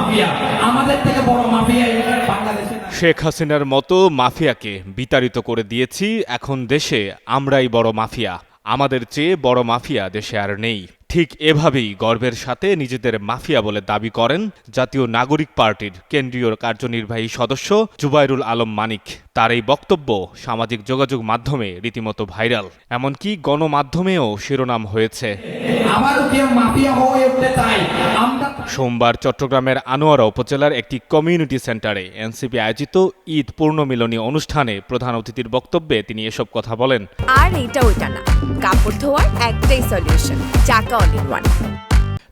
Mafia, আমাদের থেকে বড় মাফিয়া বাংলাদেশে নাই। শেখ হাসিনার মতো মাফিয়াকে বিতাড়িত করে দিয়েছি, এখন দেশে আমরাই বড় মাফিয়া, আমাদের চেয়ে বড় মাফিয়া দেশে আর নেই। ঠিক এভাবেই গর্বের সাথে নিজেদের মাফিয়া বলে দাবি করেন জাতীয় নাগরিক পার্টির কেন্দ্রীয় কার্যনির্বাহী সদস্য জুবাইরুল আলম মানিক। তার এই বক্তব্য সামাজিক যোগাযোগ মাধ্যমে রীতিমতো ভাইরাল, এমনকি গণমাধ্যমেও শিরোনাম হয়েছে। আবারও কেউ মাফিয়া হয়ে উঠতে চাই আমরা। সোমবার চট্টগ্রামের আনোয়ারা উপজেলার একটি কমিউনিটি সেন্টারে এনসিপি আয়োজিত ঈদ পূর্ণমিলনী অনুষ্ঠানে প্রধান অতিথির বক্তব্যে তিনি এসব কথা বলেন। আর এটা ওইটা না, কাপড় ধোয়ার একটাই সলিউশন, চাকা অল ইন ওয়ান।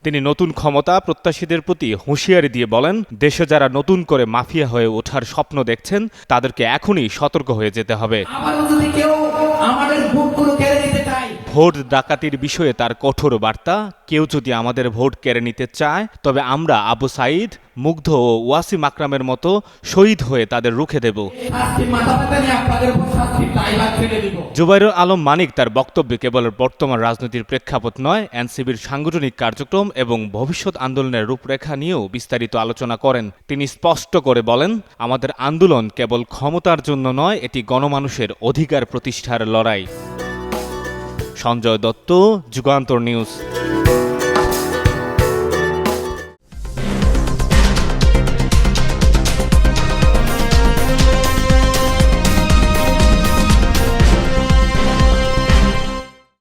তিনি নতুন ক্ষমতা প্রত্যাশীদের প্রতি হুঁশিয়ারি দিয়ে বলেন, দেশে যারা নতুন করে মাফিয়া হয়ে ওঠার স্বপ্ন দেখছেন তাদেরকে এখনই সতর্ক হয়ে যেতে হবে। আবারও যদি কেউ আমাদের ভোটগুলো কেড়ে নিতে চায়, ভোট ডাকাতির বিষয়ে তার কঠোর বার্তা, কেউ যদি আমাদের ভোট কেড়ে নিতে চায় তবে আমরা আবু সাঈদ, মুগ্ধ ও ওয়াসিম আকরামের মতো শহীদ হয়ে তাদের রুখে দেব। শাস্তি মাথা ব্যথা নিয়ে আপনাদের উপর শাস্তি ড্রাইভার ফেলে দিব। জুবাইরুল আলম মানিক তার বক্তব্যে কেবল বর্তমান রাজনীতির প্রেক্ষাপট নয়, এনসিপির সাংগঠনিক কার্যক্রম এবং ভবিষ্যৎ আন্দোলনের রূপরেখা নিয়েও বিস্তারিত আলোচনা করেন। তিনি স্পষ্ট করে বলেন, আমাদের আন্দোলন কেবল ক্ষমতার জন্য নয়, এটি গণমানুষের অধিকার প্রতিষ্ঠার লড়াই। সঞ্জয় দত্ত, যুগান্তর নিউজ।